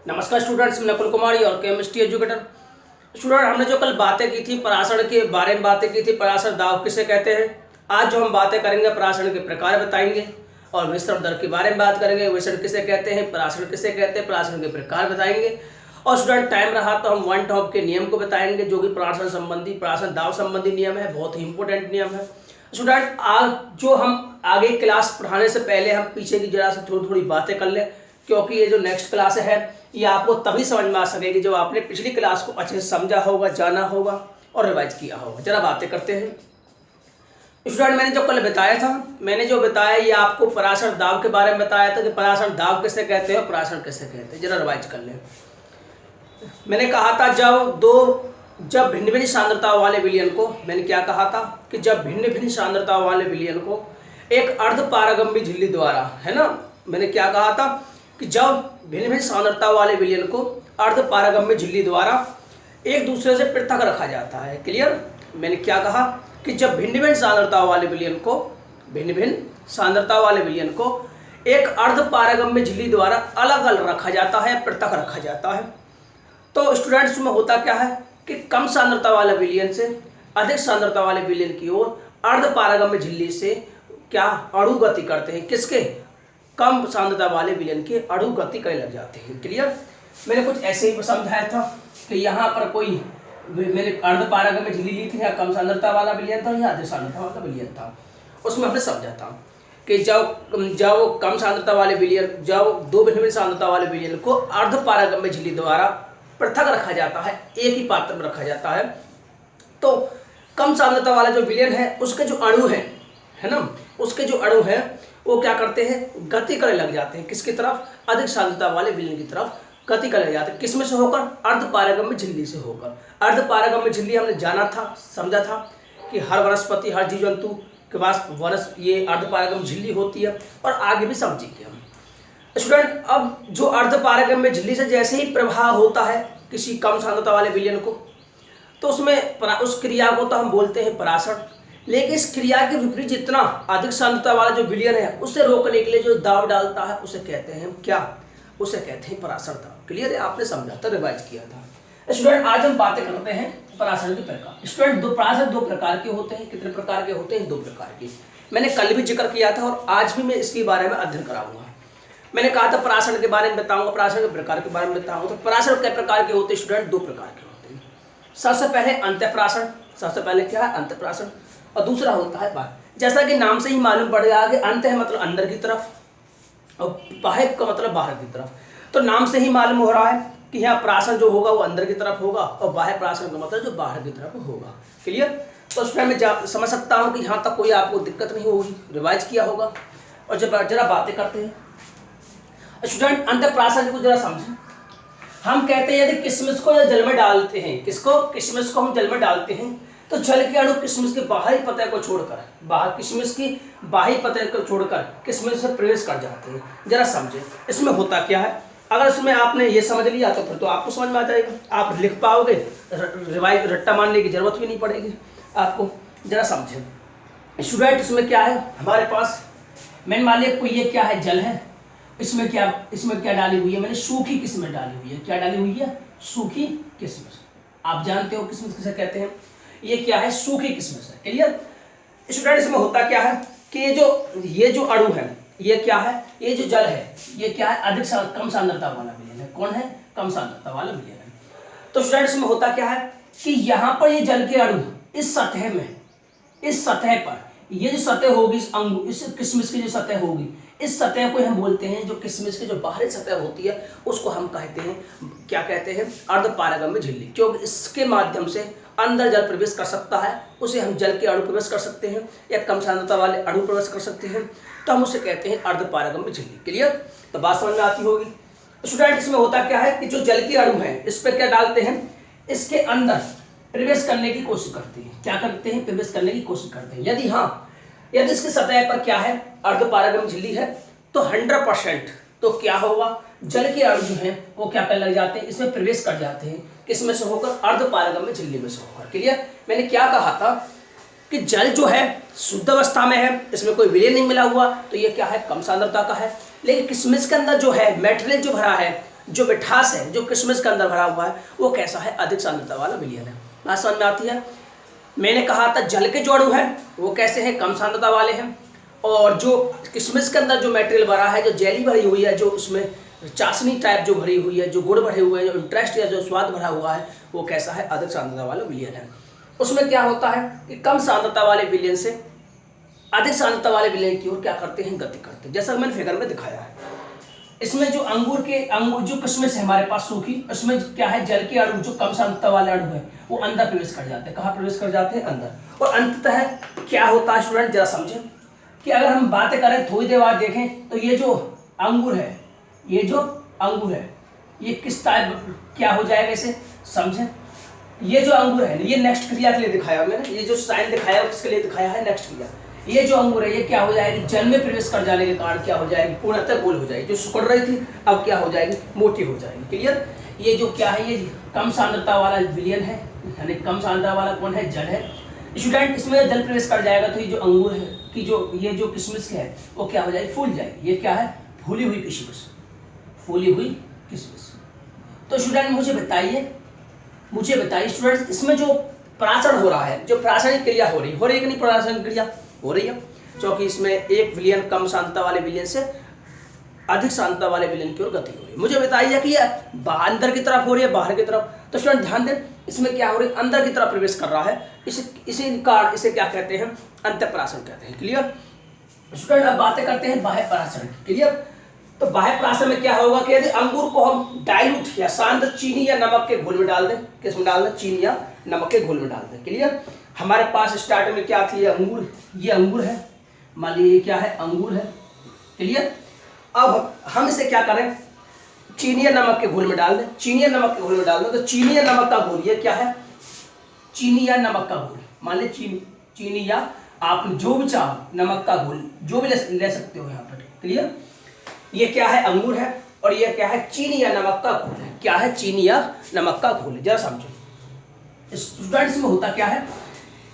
नमस्कार स्टूडेंट्स, मैं नकुल कुमारी और केमिस्ट्री एजुकेटर। स्टूडेंट, हमने जो कल बातें की थी पराशर के बारे में बातें की थी, पराशर दाब किसे कहते हैं। आज जो हम बातें करेंगे पराशर के प्रकार बताएंगे और विसरण दर के बारे में बात करेंगे। विसरण किसे कहते हैं, पराशर किसे कहते हैं, पराशर के प्रकार बताएंगे। और स्टूडेंट टाइम रहा तो हम वन टॉप के नियम को बताएंगे जो कि पराशर संबंधी, पराशर दाब संबंधी नियम है, बहुत ही इंपॉर्टेंट नियम है। स्टूडेंट, आज जो हम आगे क्लास पढ़ाने से पहले हम पीछे की जरा से थोड़ी थोड़ी बातें कर लें, क्योंकि ये जो नेक्स्ट क्लास है ये आपको तभी समझ में आ सकेगी जब आपने पिछली क्लास को अच्छे से समझा होगा, जाना होगा और रिवाइज किया होगा। जरा बातें करते हैं। स्टूडेंट, मैंने जो कल बताया था, मैंने जो बताया ये आपको पराशर दाब के बारे में बताया था कि पराशर दाब किसे कहते हैं और पराशर किसे कहते हैं। जरा रिवाइज कर लें। मैंने कहा था जब भिन्न भिन्न सांद्रता वाले विलयन को, मैंने क्या कहा था कि जब भिन्न भिन्न सांद्रता वाले विलयन को एक अर्ध पारगम्य झिल्ली द्वारा, है ना, मैंने क्या कहा था कि जब भिन्न भिन्न सांद्रता वाले विलयन को अर्ध पारगम्य झिल्ली द्वारा एक दूसरे से पृथक रखा जाता है। क्लियर। मैंने क्या कहा कि जब भिन्न भिन्न सांद्रता वाले विलयन को एक अर्ध पारगम्य झिल्ली द्वारा अलग अलग रखा जाता है, पृथक रखा जाता है। तो स्टूडेंट्स में होता क्या है कि कम सांद्रता वाले विलयन से अधिक सांद्रता वाले विलयन की ओर अर्ध पारगम्य झिल्ली से क्या अणु गति करते हैं। किसके? कम सांद्रता वाले विलयन के अणु गति करने लग जाते हैं। क्लियर। मैंने कुछ ऐसे ही समझाया था कि यहाँ पर कोई मैंने अर्ध पारगम्य झिल्ली ली थी, यहाँ कम सांद्रता वाला विलयन था, यहाँ अधिक सांद्रता वाला विलयन था। उसमें हमने समझा था कि जब कम सांद्रता वाले विलयन, जब दो भिन्न भिन्न सांद्रता वाले विलयन को अर्ध पारगम्य झिल्ली द्वारा पृथक रखा जाता है, एक ही पात्र में रखा जाता है, तो कम सांद्रता वाला जो विलयन है उसके जो अणु है ना, उसके जो अणु है वो क्या करते हैं, गति करने लग जाते हैं। किसकी तरफ? अधिक सांद्रता वाले विलयन की तरफ गति करने लग जाते हैं। किसमें से होकर? अर्ध पारगम्य झिल्ली से होकर। अर्ध पारगम्य झिल्ली हमने जाना था, समझा था कि हर वनस्पति, हर जीव जंतु के पास ये अर्ध पारगम्य झिल्ली होती है और आगे भी समझेंगे हम। स्टूडेंट, अब जो अर्ध पारगम्य झिल्ली से जैसे ही प्रवाह होता है किसी कम सांद्रता वाले विलयन को, तो उसमें उस क्रिया को तो हम बोलते हैं पराशर। लेकिन इस क्रिया के विपरीत जितना अधिक सांद्रता वाला जो विलयन है उसे रोकने के लिए जो दाब डालता है उसे कहते हैं क्या? उसे कहते हैं पराशर दाब। क्लियर है? आपने समझा था, रिवाइज किया था। स्टूडेंट, आज हम बातें करते हैं पराशर के प्रकार। स्टूडेंट, पराशर दो प्रकार के होते हैं। कितने प्रकार के होते हैं? दो प्रकार के। मैंने कल भी जिक्र किया था और आज भी मैं इसके बारे में अध्ययन कराऊंगा। मैंने कहा था पराशर के बारे में बताऊंगा, पराशर के प्रकार के बारे में बताऊंगा। तो पराशर कितने प्रकार के होते हैं स्टूडेंट? दो प्रकार के होते हैं। सबसे पहले अंतःपराशर। सबसे पहले क्या है? अंतःपराशर। और दूसरा होता है बाह्य। जैसा कि नाम से ही मालूम पड़ गया कि अंत है मतलब अंदर की तरफ और बाह्य का मतलब बाहर की तरफ। तो नाम से ही मालूम हो रहा है कि यहाँ पराशर जो होगा वो अंदर की तरफ होगा और बाह्य पराशर का मतलब जो बाहर की तरफ होगा। क्लियर। तो उसमें मैं समझ सकता हूँ कि यहाँ तक कोई आपको दिक्कत नहीं होगी, रिवाइज किया होगा। और जब जरा बातें करते हैं स्टूडेंट, अंतःपराशर को जरा समझें। हम कहते हैं यदि किशमिश को जल में डालते हैं, किसको? किशमिश को हम जल में डालते हैं तो जल के अणु किशमिश के बाहरी पतय को छोड़कर, किशमिश की बाहरी पतय को छोड़कर किशमिश से प्रवेश कर जाते हैं। जरा समझे इसमें होता क्या है। अगर इसमें आपने ये समझ लिया तो फिर तो आपको समझ में आ जाएगा, आप लिख पाओगे, रिवाइज रट्टा मारने की जरूरत भी नहीं पड़ेगी आपको। जरा समझे स्टूडेंट, इसमें क्या है हमारे पास, मैंने मान लिया कोई ये क्या है, जल है, इसमें क्या डाली हुई है, मैंने सूखी किशमिश डाली हुई है। क्या डाली हुई है? सूखी किशमिश। आप जानते हो किशमिश किसे कहते हैं, ये क्या है? सूखी किशमिश है। क्लियर। स्टूडेंट, इसमें होता क्या है कि ये जो अणु है, ये क्या है, ये जो जल है, ये क्या है? कम सांद्रता वाला विलयन है। कौन है? कम सांद्रता वाला विलयन है। तो स्टूडेंट, इसमें होता क्या है कि यहाँ पर ये जल के अणु इस सतह में, इस सतह पर ये जो सतह होगी, इस किशमिश की जो सतह होगी, इस सतह को हम बोलते हैं, जो किशमिश की जो बाहरी सतह होती है उसको हम कहते हैं, क्या कहते हैं? अर्ध पारगम्य झिल्ली। क्योंकि इसके माध्यम से अंदर जल प्रवेश कर सकता है, उसे हम जल के अणु प्रवेश कर सकते हैं या कम सांद्रता वाले अणु प्रवेश कर सकते हैं, तो हम उसे कहते हैं अर्ध पारगम्य झिल्ली। क्लियर। तो बात समझ में आती होगी। स्टूडेंट, इसमें होता क्या है कि जो जल के अणु है इस पर क्या डालते हैं, इसके अंदर प्रवेश करने की कोशिश करते हैं। क्या करते हैं? प्रवेश करने की कोशिश करते हैं। यदि इसकी सतह पर क्या है, अर्ध पारगम्य झिल्ली है, तो 100% तो क्या होगा, जल के अणु जो हैं वो क्या करने लग जाते हैं, इसमें प्रवेश कर जाते हैं। किसमें से होकर? अर्ध पारगम्य झिल्ली में से होकर। क्लियर। मैंने क्या कहा था कि जल जो है शुद्ध अवस्था में है, इसमें कोई विलयन नहीं मिला हुआ, तो ये क्या है? कम सांद्रता का है। लेकिन किशमिश के अंदर जो है मेटेरियल जो भरा है जो मिठास है, जो किशमिश के अंदर भरा हुआ है, वो कैसा है, अधिक सांद्रता वाला विलयन है। बात समझ में आती है। मैंने कहा था जल के जो अणु है वो कैसे हैं, कम सांद्रता वाले हैं, और जो किशमिश के अंदर जो मटेरियल भरा है, जो जेली भरी हुई है, जो उसमें चाशनी टाइप जो भरी हुई है, जो गुड़ भरे हुए हैं, जो इंटरेस्ट या जो स्वाद भरा हुआ है, वो कैसा है, अधिक सांद्रता वाला विलयन है। उसमें क्या होता है कि कम सांद्रता वाले विलयन से अधिक सांद्रता वाले विलयन की ओर क्या करते हैं, गति करते हैं। जैसा मैंने फिगर में दिखाया है, इसमें जो अंगूर जो किशमिश है हमारे पास सूखी, उसमें क्या है, जल के अणु जो कम सांद्रता वाले अणु है वो अंदर प्रवेश कर जाते हैं। कहाँ प्रवेश कर जाते हैं, अंदर। और अंततः क्या होता है स्टूडेंट, जरा समझें कि अगर हम बातें करें थोड़ी देर बाद देखें तो ये जो अंगूर है, ये जो अंगूर है, ये किस टाइप क्या हो जाएगा, इसे समझें। ये जो अंगूर है, ये नेक्स्ट क्रिया के लिए दिखाया मैंने, ये जो साइन दिखाया है किसके लिए दिखाया है, नेक्स्ट क्रिया। ये जो अंगूर है ये क्या हो जाएगी, जल में प्रवेश कर जाने के कारण क्या हो जाएगी, पूर्णतः गोल हो जाएगी। जो सिकुड़ रही थी अब क्या हो जाएगी, मोटी हो जाएगी। क्लियर। ये जो क्या है, ये कम सांद्रता वाला विलयन है, यानी कम सांद्रता वाला कौन है, जल है। स्टूडेंट इसमें जल प्रवेश कर जाएगा तो ये जो अंगूर है कि जो ये जो किशमिश है वो क्या हो जाएगी, फूल जाएगी। ये क्या है, फूली हुई किशमिश, फूली हुई किशमिश। तो स्टूडेंट मुझे बताइए स्टूडेंट, इसमें जो प्राशन हो रहा है, जो प्रासनिक क्रिया हो रही है कि नहीं, प्रासनिक क्रिया हो रही है, क्योंकि इसमें एक विलयन कम सांद्रता वाले विलयन से अधिक सांद्रता वाले विलयन की ओर गति हो रही है। मुझे बताइए कि यह अंदर की तरफ हो रही है, बाहर की तरफ। तो स्टूडेंट ध्यान दें, इसमें क्या हो रही है, अंदर की तरफ प्रवेश कर रहा है। इसी कारण इसे क्या कहते हैं, अंतःप्राशन कहते हैं। क्लियर। स्टूडेंट अब बातें करते हैं बाह्य प्राशन की। क्लियर। तो बाह्य प्राशन में क्या होगा कि यदि अंगूर को हम डाइल्यूट या सांद्र चीनी या नमक के घोल में डाल दें, किसमें डाल दें, चीनी या नमक के घोल में डाल दें। क्लियर। हमारे पास स्टार्ट में क्या थी, ये अंगूर है, मान लीजिए क्या है, अंगूर है। क्लियर। अब हम इसे क्या करें, चीनी या नमक के घोल में डाल दें, चीनी या नमक के घोल में डाल दें। तो चीनी या नमक का घोल, ये क्या है, चीनी या नमक का घोल, मान लीजिए चीनी या आप जो भी चाहो, नमक का घोल जो भी ले सकते हो यहाँ पर। क्लियर। ये क्या है, अंगूर है, और ये क्या है, चीनी या नमक का घोल है। क्या है, चीनी या नमक का घोल है। जरा समझो स्टूडेंट्स में होता क्या है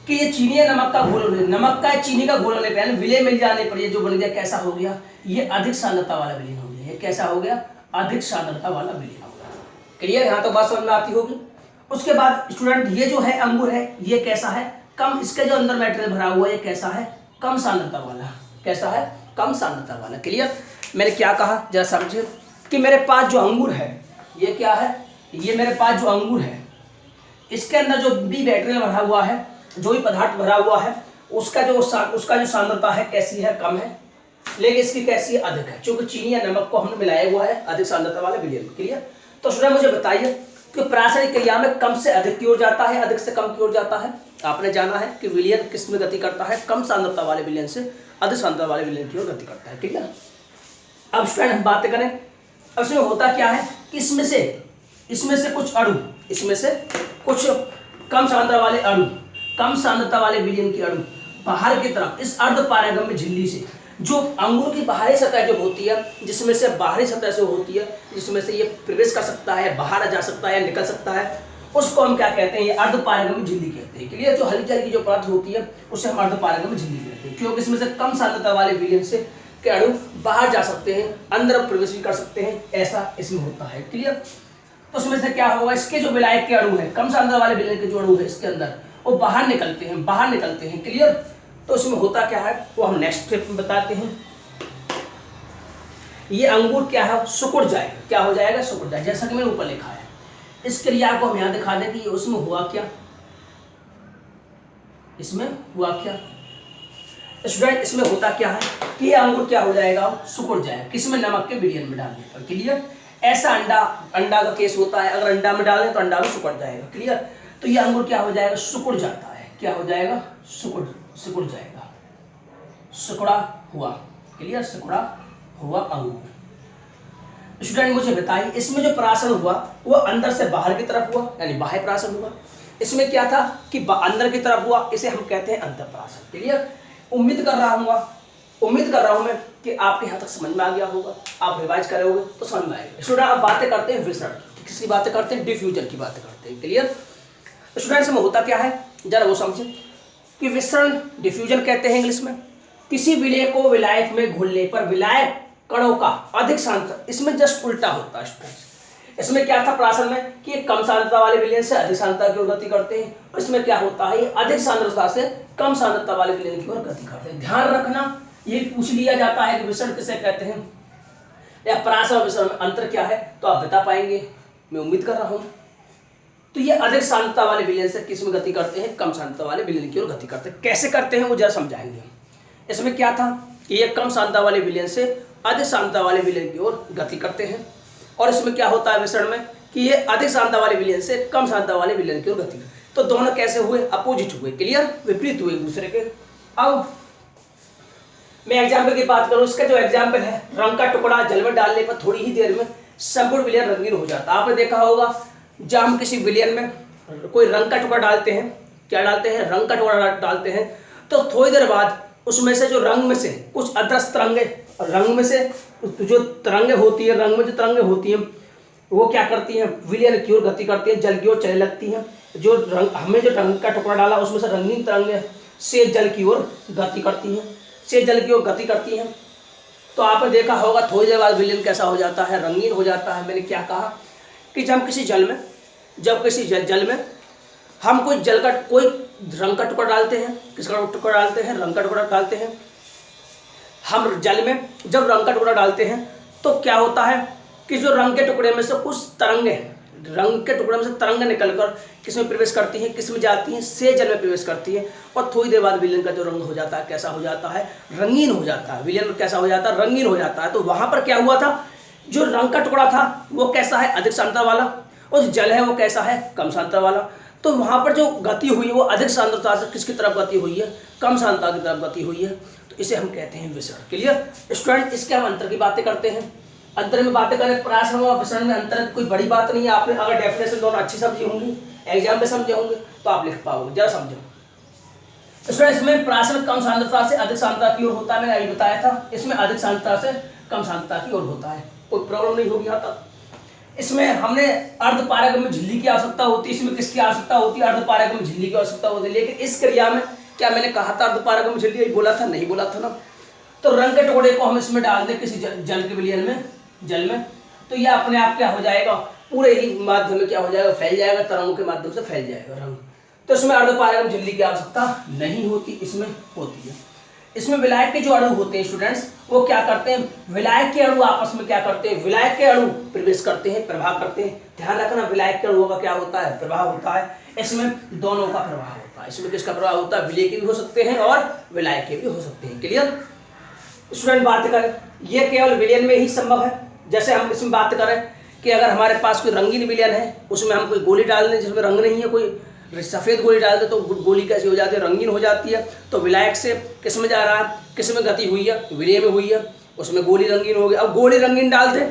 कि ये चीनी या नमक का घोल होने, नमक का चीनी का घोल होने पर विलय मिल जाने पर ये जो बन गया, कैसा हो गया, ये अधिक सांद्रता वाला विलयन हो गया। ये कैसा हो गया, अधिक सांद्रता वाला विलयन हो गया। क्लियर। यहाँ तो बात समझ में आती होगी। उसके बाद स्टूडेंट ये जो है अंगूर है, ये कैसा है, कम, इसके जो अंदर मटेरियल भरा हुआ है ये कैसा है, कम सांद्रता वाला। कैसा है, कम सांद्रता वाला। क्लियर। मैंने क्या कहा, जरा समझे कि मेरे पास जो अंगूर है, ये क्या है, ये मेरे पास जो अंगूर है, इसके अंदर जो भी मटेरियल भरा हुआ है, जो भी पदार्थ भरा हुआ है, उसका जो सांद्रता है कैसी है, कम है, लेकिन इसकी कैसी है, अधिक है, क्योंकि चीनी या नमक को हमने मिलाया हुआ है अधिक सांद्रता वाले विलयन। क्लियर। तो स्टूडेंट मुझे बताइए कि प्रासनिक क्रिया में कम से अधिक की ओर जाता है, अधिक से कम की ओर जाता है। आपने जाना है कि विलयन किस में गति करता है, कम सांद्रता वाले विलयन से अधिक सांद्रता वाले विलयन की ओर गति करता है। ठीक है। अब स्टूडेंट हम बातें करें, अब इसमें होता क्या है कि इसमें से कुछ अणु, इसमें से कुछ कम सांद्रता वाले अणु, कम सांद्रता वाले विलयन के अणु बाहर की तरफ इस अर्धपारगम्य झिल्ली से, जो अंगूर की बाहरी सतह जो होती है, जिसमें से बाहरी सतह से होती है, जिसमें से ये प्रवेश कर सकता है, बाहर जा सकता है, निकल सकता है, उसको हम क्या कहते हैं, ये अर्धपारगम्य झिल्ली कहते हैं। क्लियर। जो हल्की हल्की जो परत होती है उसे हम अर्धपारगम्य झिल्ली कहते हैं, क्योंकि इसमें से कम सांद्रता वाले विलयन से के अणु बाहर जा सकते हैं, अंदर प्रवेश भी कर सकते हैं, ऐसा इसमें होता है। क्लियर। तो उसमें से क्या होगा, इसके जो विलायक के अणु है, कम सांद्रता वाले विलयन के जो अणु है इसके अंदर, वो बाहर निकलते हैं। क्लियर। तो इसमें होता क्या है वो हम नेक्स्ट स्टेप में बताते हैं। ये अंगूर क्या है, सिकुड़ जाएगा। क्या हो जाएगा, सिकुड़ जाएगा, जैसा कि मैंने ऊपर लिखा है। इस क्रिया को हम यहाँ दिखा दें कि उसमें हुआ क्या, इसमें हुआ क्या स्टूडेंट, इसमें होता क्या है कि ये अंगूर क्या हो जाएगा, सिकुड़ जाएगा, किसमें, नमक के विलयन में डालने पर। क्लियर। ऐसा अंडा का केस होता है, अगर अंडा में डालें तो अंडा में सिकुड़ जाएगा। क्लियर। तो ये अंगूर क्या हो जाएगा, सिकुड़ जाता है। क्या हो जाएगा, सिकुड़ जाएगा, सिकुड़ा हुआ। क्लियर। सिकुड़ा हुआ अंगूर। स्टूडेंट मुझे बताइए, इसमें जो प्राशन हुआ वो अंदर से बाहर की तरफ हुआ, यानी बाह्य प्राशन हुआ। इसमें क्या था कि अंदर की तरफ हुआ, इसे हम कहते हैं अंतःप्राशन। क्लियर। उम्मीद कर रहा हूं मैं कि आपके यहाँ तक समझ में आ गया होगा। आप रिवाइज करोगे तो समझ में आएगा। स्टूडेंट अब बातें करते हैं विसरण की, किसकी बातें करते हैं, डिफ्यूजन की बातें करते हैं। क्लियर। स्टूडेंट्स में होता क्या है, जरा वो समझें कि विसरण, डिफ्यूजन कहते हैं इंग्लिश में, किसी विलय को विलायक में घुलने पर विलायक कणों का अधिक सांद्रता, इसमें जस्ट उल्टा होता है स्टूडेंट्स, इसमें क्या था प्राशन में कि ये कम सांद्रता वाले विलयन से अधिक सांद्रता की ओर गति करते हैं, और इसमें क्या होता है, ये अधिक सांद्रता से कम सांद्रता वाले विलयन की ओर गति करते हैं। ध्यान रखना, ये पूछ लिया जाता है कि विसरण किसे कहते हैं या प्राशन और विसरण में अंतर क्या है, तो आप बता पाएंगे, मैं उम्मीद कर रहा हूं। तो ये अधिक सांद्रता वाले विलयन से किस में गति करते हैं, कम सांद्रता वाले विलयन की ओर गति करते हैं। कैसे करते हैं वो जरा समझाएंगे। इसमें क्या था कि ये कम सांद्रता वाले विलयन से अधिक सांद्रता वाले विलयन की ओर गति करते हैं, और इसमें क्या होता है विसरण में कि ये अधिक सांद्रता वाले विलयन से कम सांद्रता वाले विलयन की ओर गति। तो दोनों कैसे हुए, अपोजिट हुए, क्लियर, विपरीत हुए एक दूसरे के। अब मैं एग्जाम्पल की बात करूं, इसका जो एग्जाम्पल है, रंग का टुकड़ा जल में डालने पर थोड़ी ही देर में संपूर्ण विलयन रंगीन हो जाता है। आपने देखा होगा जब हम किसी विलयन में कोई रंग का टुकड़ा डालते हैं, क्या डालते हैं, रंग का टुकड़ा डालते हैं, तो थोड़ी देर बाद उसमें से जो रंग में से कुछ अदृश्य तरंगे, रंग में से जो तरंगे होती है, रंग में जो तरंगे होती हैं वो क्या करती हैं, विलयन की ओर गति करती हैं, जल की ओर चलने लगती हैं। जो रंग, हमने जो रंग का टुकड़ा डाला उसमें से रंगीन तरंगे से जल की ओर गति करती हैं, से जल की ओर गति करती हैं। तो आपने देखा होगा थोड़ी देर बाद विलयन कैसा हो जाता है, रंगीन हो जाता है। मैंने क्या कहा कि जब किसी जल में हम कोई रंग का टुकड़ा डालते हैं, किसका टुकड़ा डालते हैं, रंग का टुकड़ा डालते हैं। हम जल में जब रंग का टुकड़ा डालते हैं तो क्या होता है कि जो रंग के टुकड़े में से कुछ तरंगे, रंग के टुकड़े में से तरंगे निकलकर किसमें प्रवेश करती हैं, किसमें जाती हैं, से जल में प्रवेश करती है, और थोड़ी देर बाद विलयन का जो रंग हो जाता है कैसा हो जाता है, रंगीन हो जाता है। विलयन कैसा हो जाता है, रंगीन हो जाता है। तो वहां पर क्या हुआ था, जो रंग का टुकड़ा था वो कैसा है, अधिक सांद्रता वाला, और जो जल है वो कैसा है, कम सांद्रता वाला। तो वहां पर जो गति हुई वो अधिक सांद्रता से किसकी तरफ गति हुई है, कम सांद्रता की तरफ गति हुई है। तो इसे हम कहते हैं विसरण। क्लियर स्टूडेंट, इसके हम अंतर की बातें करते हैं। अंतर में बातें करें, प्राशन और विसरण में अंतर कोई बड़ी बात नहीं है। आपने अगर डेफिनेशन दोनों अच्छी समझी होंगी, एग्जाम पे समझे होंगे, तो आप लिख पाओगे। जरा समझो स्टूडेंट, इसमें प्राशन कम सांद्रता से अधिक सांद्रता की ओर होता है, मैंने अभी बताया था। इसमें अधिक सांद्रता से कम सांद्रता की ओर होता है, कोई प्रॉब्लम नहीं होगी यहाँ तक। इसमें हमने अर्धपारगम्य झिल्ली की आवश्यकता होती है, इसमें किसकी आवश्यकता होती है, अर्धपारगम्य झिल्ली की आवश्यकता होती है। लेकिन इस क्रिया में क्या मैंने कहा था अर्धपारगम्य झिल्ली, यही बोला था, नहीं बोला था ना। तो रंग के टुकड़े को हम इसमें डाल दें किसी जल के विलयन में, जल में, तो यह अपने आप क्या हो जाएगा, पूरे ही माध्यम में क्या हो जाएगा, फैल जाएगा, तरंगों के माध्यम से फैल जाएगा रंग। तो इसमें अर्धपारगम्य झिल्ली की आवश्यकता नहीं होती, इसमें होती है। इसमें विलायक के जो अणु होते हैं स्टूडेंट्स, वो क्या करते हैं, विलायक के अणु आपस में क्या करते हैं, विलायक के अणु प्रवेश करते हैं, प्रभाव करते हैं। ध्यान रखना, विलायक के अणुओं का क्या होता है, प्रभाव होता है। इसमें दोनों का प्रभाव होता है। इसमें किसका प्रभाव होता है, विलय के भी हो सकते हैं और विलायक के भी हो सकते हैं। क्लियर स्टूडेंट, बात करें, ये केवल विलयन में ही संभव है। जैसे हम इसमें बात करें कि अगर हमारे पास कोई रंगीन विलयन है, उसमें हम कोई गोली डाल दें जिसमें रंग नहीं है, कोई सफ़ेद गोली डाल दे तो गोली कैसी हो जाती है, रंगीन हो जाती है। तो विलायक से किस में जा रहा है, किस में गति हुई है, विलय में हुई है, उसमें गोली रंगीन हो गई। अब गोली रंगीन डाल दें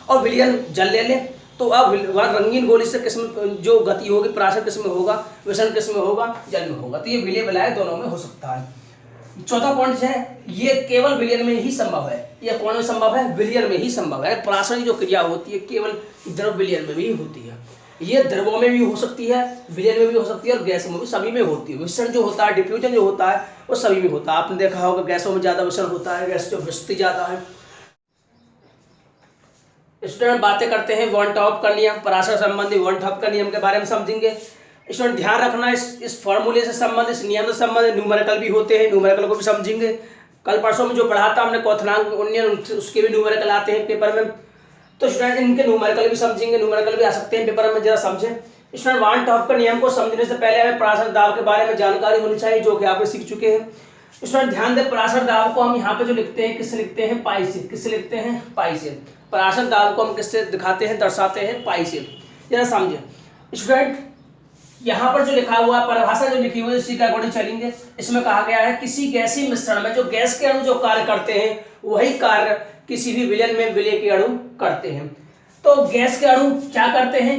और विलयन जल ले लें, तो अब वहाँ रंगीन गोली से किस में जो गति होगी, प्राशन किस में होगा, विसरण किस में होगा, जल में होगा। तो ये विलय विलायक दोनों में हो सकता है। चौथा पॉइंट है, ये केवल विलयन में ही संभव है। ये कौन में संभव है, विलयन में ही संभव है। प्राशन की जो क्रिया होती है केवल द्रव विलयन में भी होती है। ये द्रवों में भी हो सकती है, विलयन में भी हो सकती है, और गैसों में भी, सभी में होती है। विसरण जो होता है, डिफ्यूजन जो होता है, वो सभी में होता है। आपने देखा होगा गैसों में ज्यादा विसरण होता है, गैस जो विसती ज्यादा है। स्टूडेंट, बातें करते हैं वन टॉप का नियम, प्राशन संबंधी वन टॉप का नियम के बारे में समझेंगे। स्टूडेंट, ध्यान रखना, इस फॉर्मूले से संबंधित, इस नियम से संबंधित न्यूमेरिकल भी होते हैं, न्यूमेरिकल को भी समझेंगे। कल परसों में जो पढ़ा था हमने क्वथनांक उन्नयन, उसके भी न्यूमेरिकल आते हैं पेपर में। तो स्टूडेंट, इनके न्यूमेरिकल भी समझेंगे, न्यूमेरिकल भी आ सकते हैं पेपर में, जरा समझें। स्टूडेंट, वन टॉप का नियम को समझने से पहले हमें प्राशन दाब के बारे में जानकारी होनी चाहिए, जो कि आप सीख चुके हैं। स्टूडेंट, ध्यान दें, प्राशन दाब को हम यहाँ पे जो लिखते हैं, किससे लिखते हैं, पाई से। किससे लिखते हैं, पाई से। प्राशन दाब को हम किससे दिखाते हैं, दर्शाते हैं, पाई से। जरा समझे स्टूडेंट, यहाँ पर जो लिखा हुआ परिभाषा जो लिखी हुई है उसी के अकॉर्डिंग चलेंगे। इसमें कहा गया है किसी गैसीय मिश्रण में जो गैस के अणु जो कार्य करते हैं वही कार्य किसी भी विलयन में विलय के अणु करते हैं। तो गैस के अणु क्या करते हैं,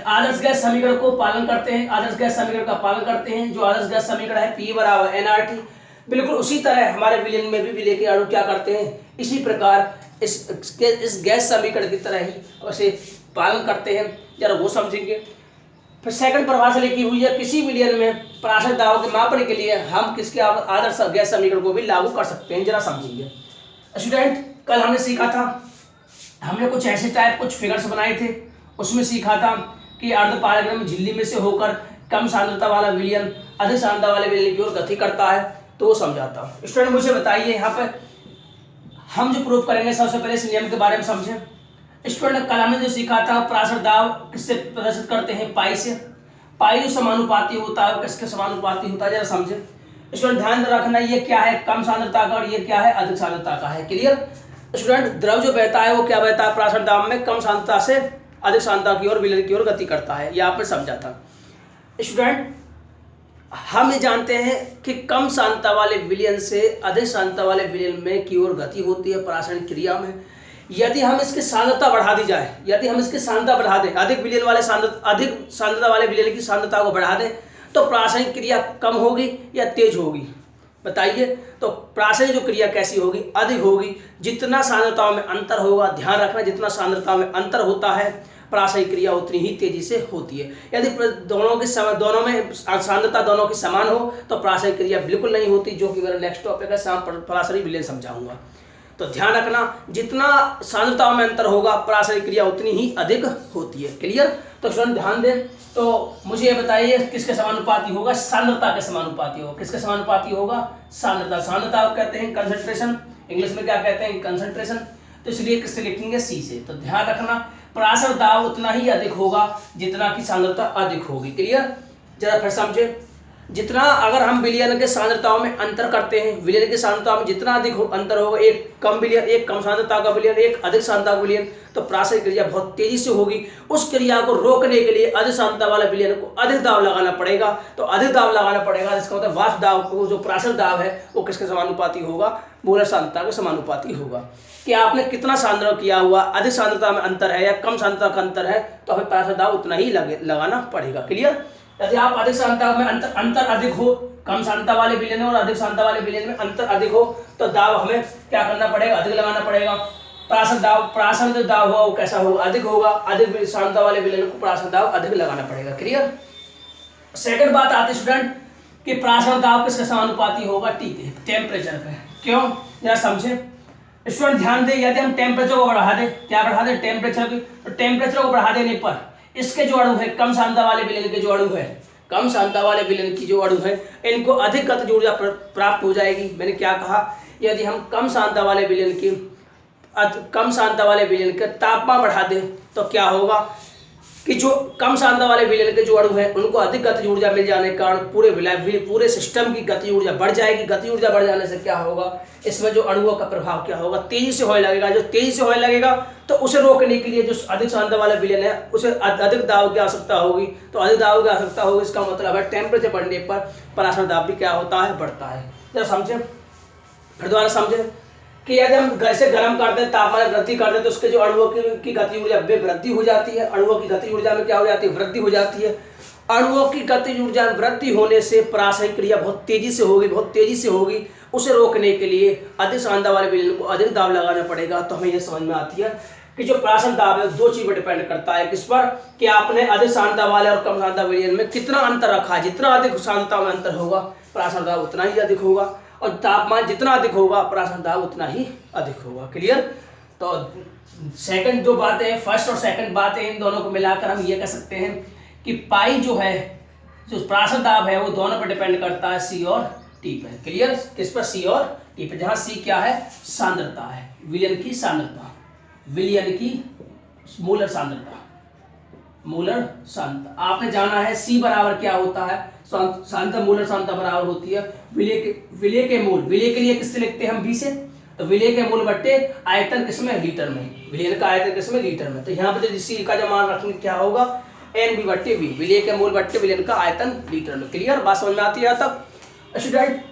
आदर्श गैस समीकरण को पालन करते हैं, आदर्श गैस समीकरण का पालन करते हैं। जो आदर्श गैस समीकरण है P बराबर nRT, बिल्कुल उसी तरह हमारे विलयन में भी विलय के अणु क्या करते हैं, इसी प्रकार इस गैस समीकरण की तरह ही वैसे पालन करते हैं। जरा वो समझेंगे। फिर सेकंड परिभाषा लिखी हुई है, किसी विलयन में प्राशन दाब के मापने के लिए हम किसके आदर्श गैस समीकरण को भी लागू कर सकते हैं। जरा समझिए स्टूडेंट, कल हमने सीखा था हमने कुछ ऐसे टाइप कुछ फिगर्स बनाए थे, उसमें सीखा था कि अर्ध पारगम्य झिल्ली में से होकर कम सांद्रता वाला विलयन अधिक सांद्रता वाले विलयन की ओर गति करता है, तो वो समझाता हूँ। स्टूडेंट मुझे बताइए, यहाँ पर हम जो प्रूव करेंगे सबसे पहले इस नियम के बारे में समझें। स्टूडेंट कल हमने जो सीखा था पराशर दाब किससे प्रदर्शित करते हैं, पाई से। पाई जो समानुपाती होता है किसके समानुपाती होता है, जरा समझें। स्टूडेंट ध्यान रखना, ये क्या है कम सांद्रता का और ये क्या है अधिक सांद्रता का है। क्लियर स्टूडेंट, द्रव जो बहता है वो क्या बहता है पराशर दाब में, कम सांद्रता से अधिक सांद्रता की ओर विलयन की ओर गति करता है, ये आपने समझा था। स्टूडेंट हम ये जानते हैं कि कम सांद्रता वाले विलयन से अधिक सांद्रता वाले विलयन में की ओर गति होती है रासायनिक क्रिया में। यदि हम इसकी सांद्रता बढ़ा दी जाए, यदि हम इसकी सांद्रता बढ़ा दें, अधिक सांद्रता वाले विलयन की सांद्रता को बढ़ा दें, तो रासायनिक क्रिया कम होगी या तेज होगी, बताइए। तो रासायनिक जो क्रिया कैसी होगी, अधिक होगी। जितना सांद्रताओं में अंतर होगा, ध्यान रखना, जितना सांद्रता में अंतर होता है रासायनिक क्रिया उतनी ही तेजी से होती है। यदि दोनों में सांद्रता दोनों की समान हो तो रासायनिक क्रिया बिल्कुल नहीं होती, जो कि मेरा नेक्स्ट टॉपिक है, रासायनिक विलयन समझाऊंगा। तो ध्यान रखना, जितना सांद्रताओं में अंतर होगा रासायनिक क्रिया उतनी ही अधिक होती है। क्लियर, तो स्टूडेंट ध्यान दें। तो मुझे ये बताइए किसके समानुपाती होगा, सांद्रता के समानुपाती होगा। किसके समानुपाती होगा, सांद्रता। सांद्रता कहते हैं कंसंट्रेशन, इंग्लिश में क्या कहते हैं, कंसंट्रेशन। तो इसलिए किससे लिखेंगे, सी से। तो ध्यान रखना, पराशर दाब उतना ही अधिक होगा जितना की सांद्रता अधिक होगी। क्लियर, जरा फिर समझे। जितना अगर हम विलयन के सांद्रताओं में अंतर करते हैं, विलयन की सांद्रता में जितना अधिक अंतर होगा, एक कम सांद्रता का विलयन, एक अधिक सांद्रता का विलयन, तो रासायनिक क्रिया बहुत तेजी से होगी। उस क्रिया को रोकने के लिए अधिक सांद्रता वाला विलयन को अधिक दाब लगाना पड़ेगा। तो अधिक दाब लगाना पड़ेगा, इसका मतलब वाष्प दाब को, जो पराशर दाब है वो किसके समानुपाती होगा, मूलर सांद्रता के समानुपाती होगा। कि आपने कितना सांद्रण किया हुआ, अधिक सांद्रता में अंतर है या कम सांद्रता का अंतर है, तो हमें पराशर दाब उतना ही लगाना पड़ेगा। क्लियर, यदि आप अधिक सांद्रता में अंतर अधिक हो, कम सांद्रता वाले विलयन और अधिक सांद्रता वाले विलयन में अंतर अधिक हो, तो दाब हमें क्या करना पड़ेगा, अधिक लगाना पड़ेगा। पराशर जो दाब होगा वो कैसा होगा, अधिक होगा। अधिक सांद्रता वाले विलयन को पराशर दाब अधिक लगाना पड़ेगा। क्लियर, सेकंड बात आती है स्टूडेंट कि पराशर दाब किसके समानुपाती होगा, टेम्परेचर पे। क्यों, जरा समझे। स्टूडेंट ध्यान दे, यदि हम टेम्परेचर को बढ़ा दें, क्या बढ़ा दें, टेम्परेचर की, तो टेम्परेचर को बढ़ा देने पर इसके जो अणु है, कम सांद्रता वाले विलयन के जो अणु है, कम सांद्रता वाले विलयन की जो अणु है, इनको अधिक गतिज ऊर्जा प्राप्त हो जाएगी। मैंने क्या कहा, यदि हम कम सांद्रता वाले विलयन के तापमान बढ़ा दें तो क्या होगा कि जो कम सांद्रता वाले विलयन के जो अणु है उनको अधिक गतिज ऊर्जा मिल जाने के कारण पूरे सिस्टम की गतिज ऊर्जा बढ़ जाएगी। गतिज ऊर्जा बढ़ जाने से क्या होगा, इसमें जो अणुओं का प्रभाव क्या होगा, तेजी से होने लगेगा। जो तेजी से होने लगेगा तो उसे रोकने के लिए जो अधिक सांद्रता वाला विलयन है उसे अधिक दाब की आवश्यकता होगी। तो अधिक दाब की आवश्यकता होगी, इसका मतलब है टेम्परेचर बढ़ने पर पराशर दाब भी क्या होता है, बढ़ता है। जब समझे, फिर दोबारा समझे कि यदि हम इसे गर्म कर दें, तापमान वृद्धि कर दें, तो उसके जो अणुओं की गति ऊर्जा में वृद्धि हो जाती है। अणुओं की गति ऊर्जा में क्या हो जाती है, वृद्धि हो जाती है। अणुओं की गति ऊर्जा में वृद्धि होने से रासायनिक क्रिया बहुत तेजी से होगी। उसे रोकने के लिए अधिक सांद्रता वाले विलयन को अधिक दाब लगाना पड़ेगा। तो हमें यह समझ में आती है कि जो पराशर दाब है दो चीज पर डिपेंड करता है, किस पर, कि आपने अधिक सांद्रता वाले और कम सांद्रता विलयन में कितना अंतर रखा है। जितना अधिक सांद्रता में अंतर होगा पराशर दाब उतना ही अधिक होगा, और तापमान जितना अधिक होगा पराशर दाब उतना ही अधिक होगा। क्लियर, तो सेकंड जो बात है, फर्स्ट और सेकंड बात है, इन दोनों को मिलाकर हम ये कह सकते हैं कि पाई जो है, जो पराशर दाब है, वो दोनों पर डिपेंड करता है, सी और टी पर। क्लियर, किस पर, सी और टी पर, जहां सी क्या है, सांद्रता है, विलयन की सांद्रता, विलयन की मूलर सांद्रता, मूलर सांद्रता। आपने जाना है सी बराबर क्या होता है, सांद्रता मूलर सांद्रता बराबर होती है विलय के मूल। विलय के लिए किससे लिखते हैं हम, बी से। तो विलय के मूल बट्टे आयतन किसमें, लीटर में। विलयन का आयतन किसमें, लीटर में। तो यहाँ पे सी का जो मान रखेंगे क्या होगा, एन बी बट्टे वी। विलय के मूल बट्टे विलयन का आयतन लीटर में। क्लियर, बात समझ में आती है। तब स्टूडेंट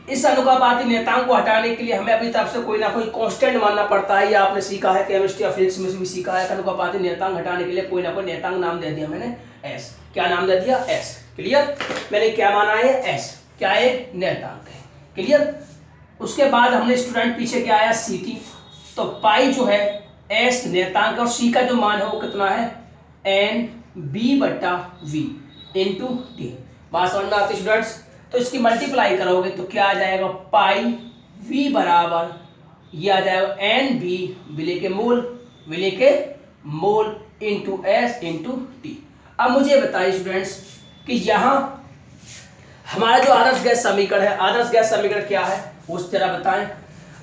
इस अनुपाती नियतांक को हटाने के लिए हमें अपनी तरफ से कोई ना कोई कांस्टेंट मानना पड़ता है। ये आपने सीखा है, केमिस्ट्री या फिजिक्स में भी सीखा है। अनुपाती नियतांक हटाने के लिए कोई ना कोई नियतांक नाम दे दिया मैंने, एस। क्या नाम दे दिया, एस। क्लियर, मैंने क्या माना है, एस। क्या है, नियतांक है। क्लियर, उसके बाद हमने स्टूडेंट पीछे क्या आया, सी टी। तो पाई जो है एस नियतांक, और सी का जो मान है वो कितना है, एन बी बट्टा वी इंटू टी। बात समझ में आती स्टूडेंट्स। तो इसकी मल्टीप्लाई करोगे तो क्या आ जाएगा, पाई वी बराबर ये आ जाएगा एन बी विलय के mole into S into T. अब मुझे बताइए स्टूडेंट्स कि यहाँ हमारा जो आदर्श गैस समीकरण है, आदर्श गैस समीकरण क्या है उस तरह बताएं।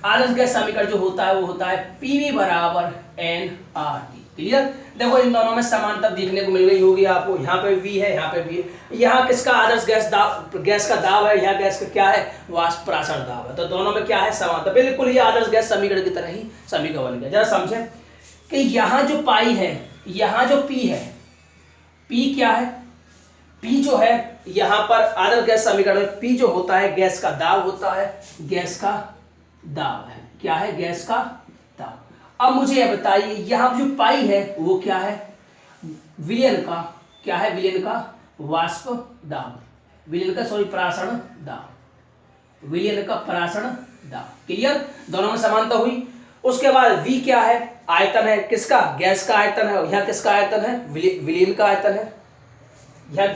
आदर्श गैस समीकरण जो होता है वो होता है पीवी बराबर एन आर टी। क्लियर। देखो इन दोनों में समानता देखने को मिल गई होगी आपको, यहाँ पे V है, यहाँ पे V है। यहाँ किसका आदर्श गैस का दाब है, यहाँ गैस का क्या है, वाष्प पराशर दाब है। तो दोनों में क्या है, समानता। बिल्कुल ये आदर्श गैस समीकरण की तरह ही समीकरण बन गया। जरा समझे कि यहाँ जो पाई है, यहाँ जो P है, P क्या है, P जो है यहाँ पर आदर्श गैस समीकरण में P जो होता है गैस का दाब होता है, गैस का दाब है, क्या है, गैस का दाब। अब मुझे यह बताइए यहाँ जो पाई है वो क्या है, विलयन का, क्या है, विलयन का वाष्प दाब, विलयन का सॉरी परासरण दाब, विलयन का परासरण दाब। क्लियर। दोनों में समानता हुई। उसके बाद V क्या है, आयतन है, किसका, गैस का आयतन है। यहाँ किसका आयतन है, विलयन का आयतन है। यहाँ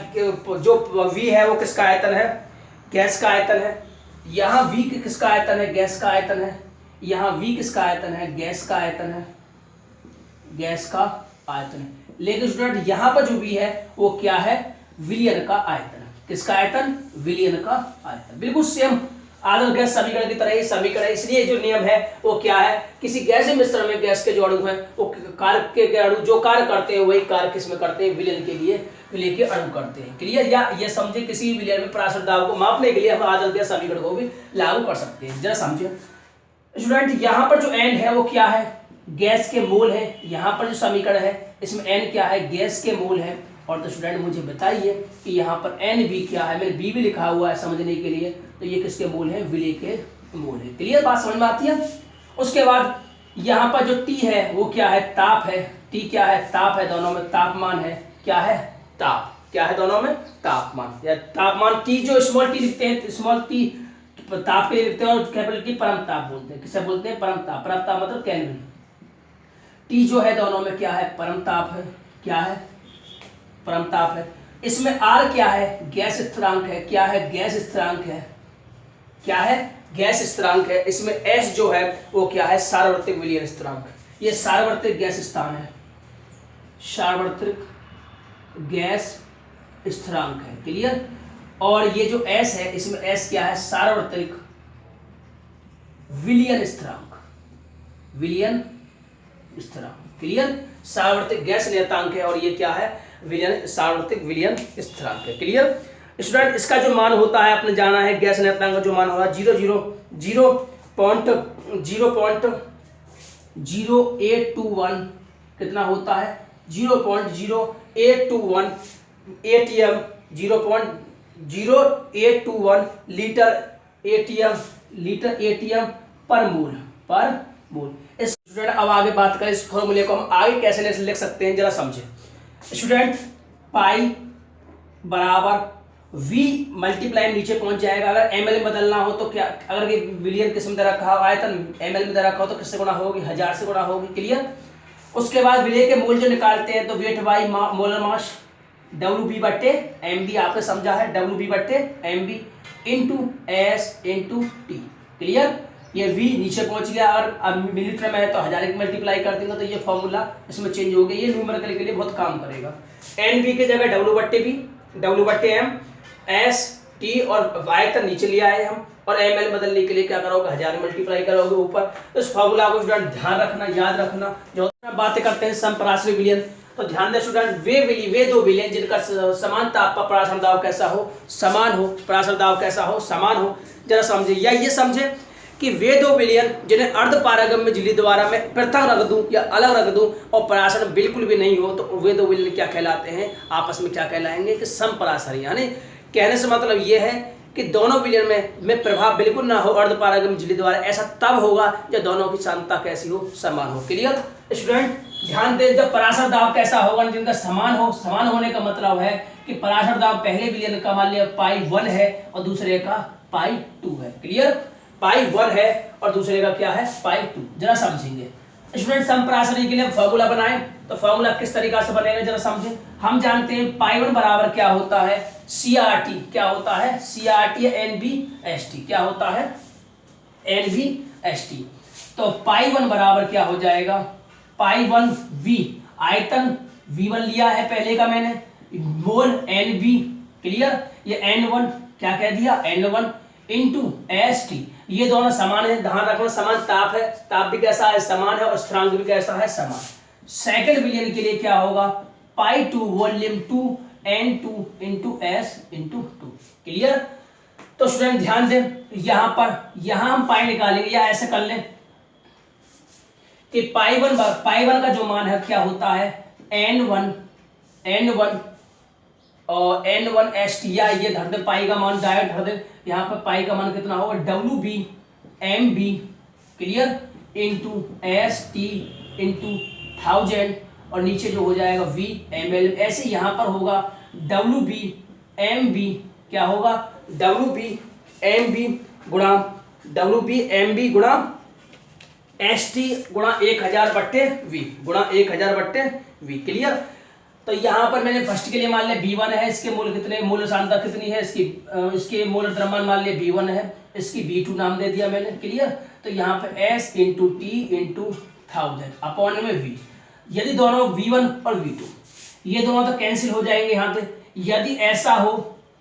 जो V है वो किसका आयतन है, गैस का आयतन है। यहाँ V किसका आयतन है, गैस का आयतन है। यहाँ V किसका आयतन है, गैस का आयतन है, गैस का आयतन है। लेकिन स्टूडेंट यहाँ पर जो V है वो क्या है, विलयन का आयतन। किसका आयतन, विलयन का आयतन। बिल्कुल सेम आदर्श गैस समीकरण की तरह ही समीकरण है। इसलिए जो नियम है वो क्या है, किसी गैसीय मिश्रण में गैस के जो अणु हैं वो कार्य के अणु जो कार्य करते हैं वही कार्य किसमें करते हैं, विलयन के लिए, विलय के अणु करते हैं। क्लियर। या ये समझे किसी विलयन में पराशर दाब को मापने के लिए हम आदर्श गैस समीकरण को भी लागू कर सकते हैं। जरा समझे स्टूडेंट, यहाँ पर जो n है वो क्या है, गैस के मोल है। यहाँ पर जो समीकरण है इसमें n क्या है, गैस के मोल है। और तो स्टूडेंट मुझे बताइए कि यहाँ पर एन बी क्या है, मैंने बी भी लिखा हुआ है समझने के लिए, तो ये किसके मोल है, विलय के मोल है। क्लियर, बात समझ में आती है। उसके बाद यहाँ पर जो टी है वो क्या है, ताप है। टी क्या है, ताप है। दोनों में तापमान है, क्या है, ताप, क्या है, दोनों में तापमान या तापमान। टी जो स्मॉल टी लिखते हैं, स्मॉल टी ताप के लिए लिखते हैं, और कैपिटल टी परम ताप बोलते हैं। किसे बोलते हैं, परम ताप। परम ताप मतलब केल्विन। टी जो है दोनों में क्या है, परम ताप है, क्या है, परम ताप है। इसमें आर क्या है, गैस स्थिरांक है, क्या है, गैस स्थिरांक है, क्या है, गैस स्थिरांक है। इसमें एस जो है वो क्या है, सार्वत्रिक विलयन स्थिरांक। ये सार्वत्रिक गैस स्थान है, सार्वत्रिक गैस स्थिरांक है। क्लियर। और ये जो एस है इसमें एस क्या है, सार्वत्रिक विलयन स्थिरांक, विलयन स्थिरांक। क्लियर। सार्वत्रिक गैस नियतांक है और ये क्या है, विलयन, सार्वत्रिक विलयन स्थिरांक है। Clear student. इसका जो मान होता है आपने जाना है, गैस नियतांक का जो मान होगा 0.0821 कितना होता है, 0.0821 एटीएम, 0.0821 लीटर एटीएम पर मोल, पर मोल। स्टूडेंट अब आगे बात करें इस फॉर्मूले को हम आगे कैसे लिख सकते हैं, जरा समझे स्टूडेंट। पाई बराबर V मल्टीप्लाई नीचे पहुंच जाएगा। अगर ml में बदलना हो तो क्या, अगर ये विलियन किस्म दे रखा हो, आयतन ml में दे रखा हो तो किससे गुणा होगी, 1000 से गुणा होगी। क्लियर। उसके बाद विलय के मोल जो निकालते हैं तो weight by molar mass, WB बट्टे MB, आपने समझा है, WB बट्टे MB into S into T। Clear. ये V नीचे पहुंच गया और अब मिलीमीटर में है तो 1000 मल्टीप्लाई कर देंगे तो ये फॉर्मूला इसमें चेंज हो गया। ये न्यूमेरिकल के लिए बहुत काम करेगा। NB की जगह W बट्टे B, W बट्टे M, S T और आयतन नीचे लिया है हम, और ml बदलने के लिए क्या करोगे, 1000 मल्टीप्लाई करोगे ऊपर। तो इस फॉर्मूला को स्टूडेंट ध्यान रखना, याद रखना। जो बातें करते हैं समपराश्रय विलयन, तो ध्यान दें स्टूडेंट, वे दो विलयन जिनका समान ताप पर पराशर दाब कैसा हो, समान हो, पराशर दाब कैसा हो, समान हो। जरा समझे, या ये समझे कि वे दो विलयन जिन्हें अर्ध पारगम्य झिल्ली द्वारा मैं पृथक रख दूं या अलग रख दूं और पराशर बिल्कुल भी नहीं हो, तो वे दो विलयन क्या कहलाते हैं, आपस में क्या कहलाएंगे कि समपराशरी। यानी कहने से मतलब ये है कि दोनों विलयन में प्रभाव बिल्कुल ना हो अर्ध पारगम्य झिल्ली द्वारा। ऐसा तब होगा जब दोनों की सांद्रता कैसी हो, समान हो। Clear student. ध्यान दें, जब पराशर दाब कैसा होगा, जिनका समान हो, समान होने का मतलब है कि पराशर दाब पहले विलयन का मान लिया पाई 1 है और दूसरे का पाई 2 है। क्लियर। पाई 1 है और दूसरे का क्या है, पाई 2। जरा समझेंगे स्टूडेंट। समपराशरी के लिए फॉर्मूला बनाएं तो फॉर्मूला किस तरीका से बनेगा, जरा समझें। हम जानते हैं पाई 1 बराबर क्या होता है, CRT। क्या होता है, CRT या NBST। क्या होता है, NBST। तो पाई 1 बराबर क्या हो जाएगा, पाई 1 v, आयतन v1 लिया है पहले का मैंने, मोल NV, क्लियर, ये N1 क्या कह दिया, N1 इंटू ST, ये दोनों समान है, ध्यान रखना समान ताप है, ताप भी कैसा है, समान है, और स्थिरांक भी कैसा है, समान। सेकंड विलयन के लिए क्या होगा, पाई 2 volume 2 N2 into S into 2, clear. तो स्टूडेंट ध्यान दें, यहां हम पाई निकालेंगे, या ऐसे कर लें कि पाई 1 का जो मान है क्या होता है, N1 और N1 ST, या ये धर दे पाई का मान डायरेक्ट धर दे, यहाँ पर पाई का मान कितना होगा, WB MB, clear, into ST into 1000, और नीचे जो हो जाएगा V ml, ऐसे यहाँ पर होगा WB MB, क्या होगा, WB MB गुणा ST गुणा 1000/V गुणा 1000/V, क्लियर। तो यहाँ पर मैंने फर्स्ट के लिए मान लिया V1 है, इसके मूल कितने, मूल सांद्रता कितनी है इसके मूल द्रव्यमान मान लिया V1 है, इसकी V2 नाम दे दिया मैंने, क्लियर। तो यहाँ पे S into T into 1000 upon में V, यदि दोनों V1 और V2 ये दोनों तो कैंसिल हो जाएंगे यहाँ पे, यदि ऐसा हो,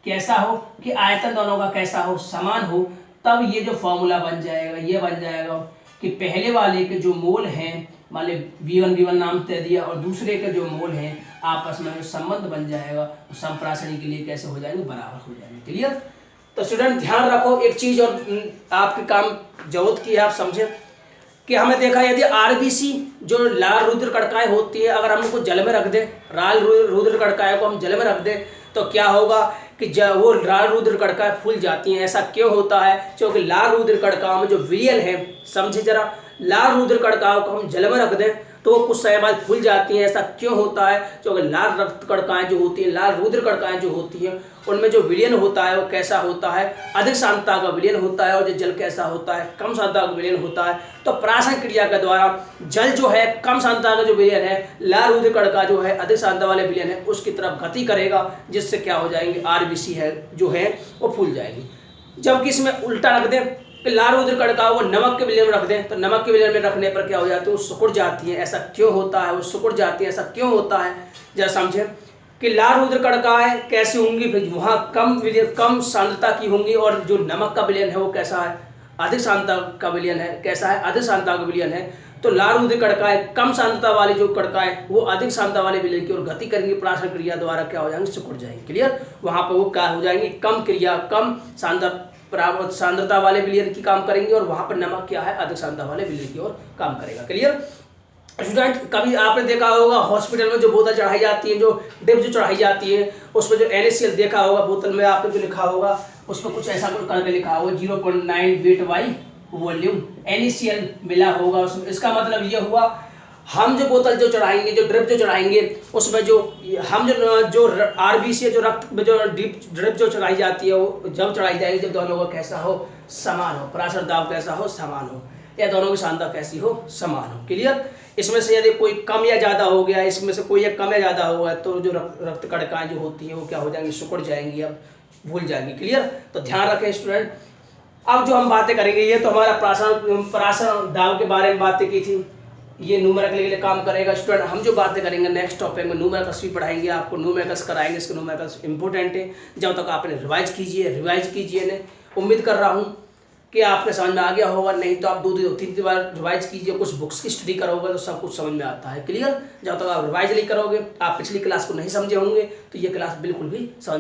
कैसा हो कि आयतन दोनों का कैसा हो, समान हो, तब ये जो फॉर्मूला बन जाएगा, ये बन जाएगा कि पहले वाले के जो मोल हैं, मान ली V1 नाम दे दिया, और दूसरे के जो मोल हैं आपस में जो संबंध बन जाएगा, संप्रासनी के लिए कैसे हो जाएंगे, बराबर हो जाएंगे, क्लियर। तो स्टूडेंट ध्यान रखो एक चीज, और आपके काम जरूरत की है, आप समझे कि हमें देखा यदि RBC जो लाल रुद्र कणिकाएं होती है, अगर हम उनको जल में रख दें, लाल रुद्र कणिकाएं को हम जल में रख दें, तो क्या होगा कि जब वो लाल रुद्र कणिकाएं फूल जाती हैं। ऐसा क्यों होता है, क्योंकि लाल रुद्र कणिकाओं में जो विलयन है, समझे जरा, लाल रुद्र कणिकाओं को हम जल में रख दें तो वो कुछ समय बाद फूल जाती हैं। ऐसा क्यों होता है, क्योंकि लाल रक्त कणिकाएं जो होती हैं, लाल रुद्र कणिकाएं जो होती हैं, उनमें जो विलयन होता है वो कैसा होता है, अधिक सांद्रता का विलयन होता है, और जो जल कैसा होता है, कम सांद्रता का विलयन होता है। तो प्राशन क्रिया के द्वारा जल जो है कम सांद्रता का जो विलयन है, लाल रुद्र कणिका जो है अधिक सांद्रता वाले विलयन है, उसकी तरफ गति करेगा, जिससे क्या हो जाएंगे, RBC है जो है वो फूल जाएगी। जबकि इसमें उल्टा रख दें कि लाल रुद्र कणिकाओं को नमक के विलयन में रख दें, तो नमक के विलयन में रखने पर क्या हो जाती है, वो सिकुड़ जाती है। ऐसा क्यों होता है, वो सिकुड़ जाती है, ऐसा क्यों होता है, जरा समझे कि लाल रुद्र कणिकाएं कैसी होंगी, वहाँ कम सांद्रता की होंगी, और जो नमक का विलयन है वो कैसा है, अधिक सांद्रता का विलयन है, कैसा है, अधिक सांद्रता का विलयन है। तो लाल रुद्र कणिकाएं कम सांद्रता वाली जो कणिकाएं वो अधिक सांद्रता वाले विलयन की ओर गति करेंगी, प्राशन क्रिया द्वारा क्या हो जाएंगे, सिकुड़ जाएंगे, क्लियर। वहां पर वो क्या हो जाएंगे, कम सांद्रता वाले विलयन की काम करेंगे, और वहां पर नमक क्या है, अधिक सांद्रता वाले विलयन की ओर काम करेगा, क्लियर। स्टूडेंट कभी आपने देखा होगा हॉस्पिटल में जो बोतल चढ़ाई जाती है, जो डिप जो चढ़ाई जाती है, उसमें जो NaCl देखा होगा बोतल में, आपने जो लिखा होगा उसमें कुछ ऐसा कुछ करके लिखा होगा 0.9 वेट बाई वॉल्यूम NaCl मिला होगा उसमें। इसका मतलब ये हुआ हम जो बोतल जो चढ़ाएंगे, जो ड्रिप जो चढ़ाएंगे, उसमें जो हम जो RBC जो रक्त में जो ड्रिप जो चढ़ाई जाती है, वो जब चढ़ाई जाएगी जब दोनों का कैसा हो, समान हो, प्राशन दाब कैसा हो, समान हो, या दोनों की सांद्रता कैसी हो, समान हो, क्लियर। इसमें से यदि कोई कम या ज़्यादा हो गया, इसमें से कोई एक कम या ज़्यादा होगा, तो जो रक्त कणिकाएं जो होती हैं वो क्या हो जाएंगी, सिकुड़ जाएंगी, अब भूल जाएंगी, क्लियर। तो ध्यान रखें स्टूडेंट। अब जो हम बातें करेंगे, ये तो हमारा प्राशन दाब के बारे में बातें की थी, ये न्यूमेरिकल के लिए काम करेगा स्टूडेंट। हम जो बातें करेंगे नेक्स्ट टॉपिक में न्यूमेरिकल्स भी पढ़ाएंगे, आपको न्यूमेरिकल्स कराएंगे, इसके न्यूमेरिकल्स इंपॉर्टेंट है। जब तक आपने रिवाइज कीजिए ने उम्मीद कर रहा हूँ कि आपके समझ में आ गया होगा, नहीं तो आप 2-3 बार रिवाइज कीजिए, कुछ बुक्स की स्टडी करोगे तो सब कुछ समझ में आता है, क्लियर। जब तक आप रिवाइज नहीं करोगे, आप पिछली क्लास को नहीं समझे होंगे, तो ये क्लास बिल्कुल भी समझ